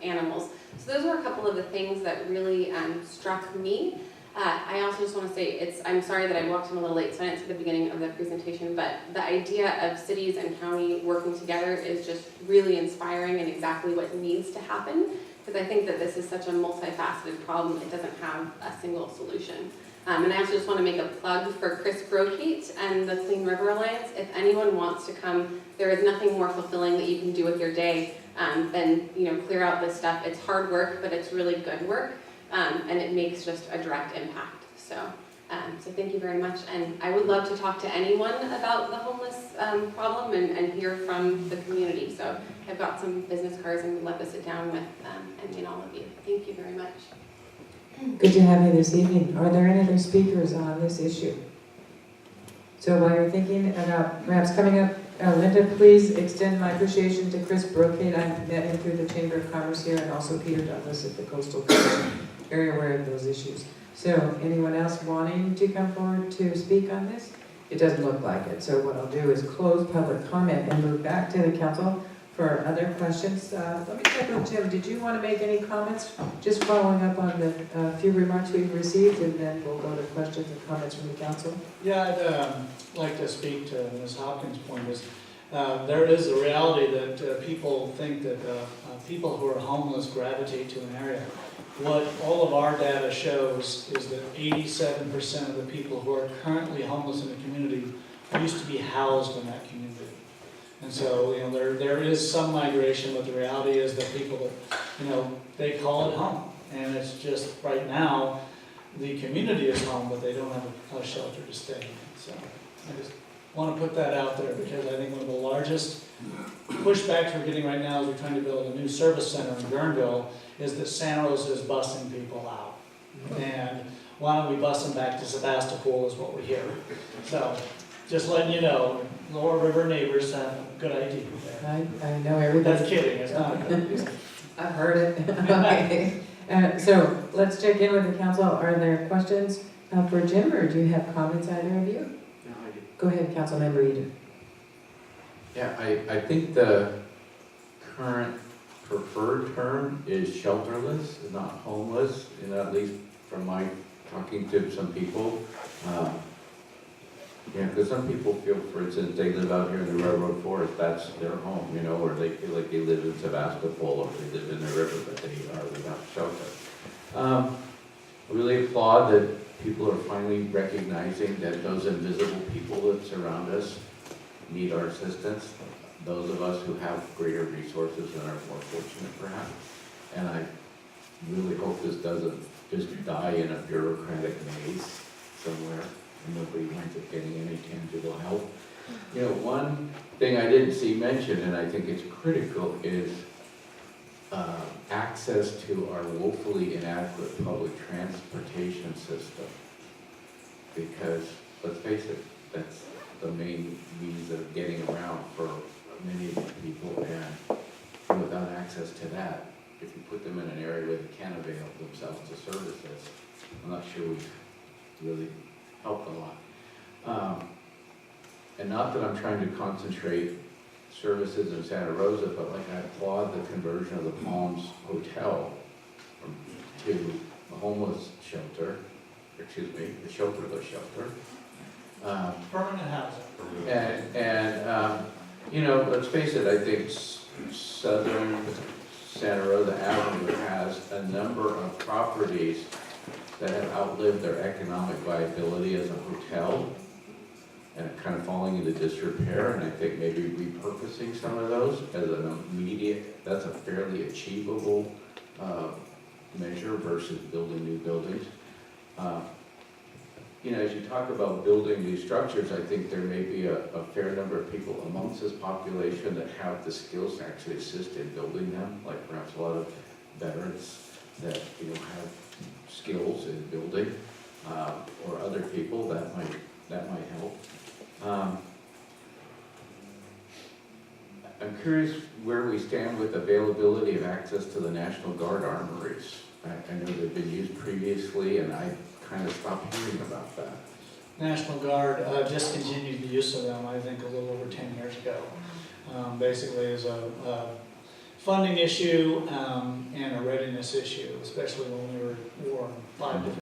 animals. So those were a couple of the things that really struck me. I also just want to say I'm sorry that I walked in a little late, so I didn't see the beginning of the presentation, but the idea of cities and county working together is just really inspiring and exactly what needs to happen, because I think that this is such a multifaceted problem, it doesn't have a single solution. And I also just want to make a plug for Chris Brocate and the Clean River Alliance. If anyone wants to come, there is nothing more fulfilling that you can do with your day than clear out this stuff. It's hard work, but it's really good work, and it makes just a direct impact. So thank you very much. And I would love to talk to anyone about the homeless problem and hear from the community. So I've got some business cards and would love to sit down with any and all of you. Thank you very much. Good to have you this evening. Are there any other speakers on this issue? So while you're thinking about perhaps coming up, Linda, please extend my appreciation to Chris Brocade. I met him through the Chamber of Commerce here, and also Peter Douglas at the Coastal Commission. Very aware of those issues. So anyone else wanting to come forward to speak on this? It doesn't look like it. So what I'll do is close public comment and move back to the council for other questions. Let me check with Jim. Did you want to make any comments? Just following up on the few remarks we've received, and then we'll go to questions and comments from the council. Yeah, I'd like to speak to Ms. Hopkins' point is, there is a reality that people think that people who are homeless gravitate to an area. What all of our data shows is that 87% of the people who are currently homeless in the community used to be housed in that community. And so, there is some migration, but the reality is that people that, they call it home. And it's just, right now, the community is home, but they don't have a shelter to stay in. So I just want to put that out there, because I think one of the largest pushbacks we're getting right now as we're trying to build a new service center in Guerneville is that Santa Rosa is busing people out. And why don't we bus them back to Sebastopol is what we hear. So just letting you know, Lower River neighbors have a good idea there. I know everybody. That's kidding, it's not a good idea. I've heard it. Okay. So let's check in with the council. Are there questions for Jim, or do you have comments, either of you? No, I do. Go ahead, Councilmember Eden. Yeah, I think the current preferred term is shelterless, not homeless, and at least from my talking to some people. Because some people feel, for instance, they live out here in the Railroad Forest, that's their home, or they feel like they live in Sebastopol, or they live in the river, but they are without shelter. I really applaud that people are finally recognizing that those invisible people that surround us need our assistance. Those of us who have greater resources and are more fortunate, perhaps. And I really hope this doesn't just die in a bureaucratic maze somewhere, and nobody winds up getting any tangible help. One thing I didn't see mentioned, and I think it's critical, is access to our woefully inadequate public transportation system. Because, let's face it, that's the main means of getting around for many of these people, and without access to that, if you put them in an area where they can't avail themselves to services, I'm not sure we've really helped a lot. And not that I'm trying to concentrate services in Santa Rosa, but like I applaud the conversion of the Palms Hotel to a homeless shelter, the shelterless shelter. Permanent housing. And let's face it, I think southern Santa Rosa Avenue has a number of properties that have outlived their economic viability as a hotel and kind of falling into disrepair, and I think maybe repurposing some of those as an immediate, that's a fairly achievable measure versus building new buildings. As you talk about building new structures, I think there may be a fair number of people amongst this population that have the skills to actually assist in building them, like perhaps a lot of veterans that have skills in building, or other people that might help. I'm curious where we stand with availability of access to the National Guard armories. I know they've been used previously, and I kind of stopped hearing about that. National Guard discontinued the use of them, I think, a little over 10 years ago. Basically as a funding issue and a readiness issue, especially when we were in 5 different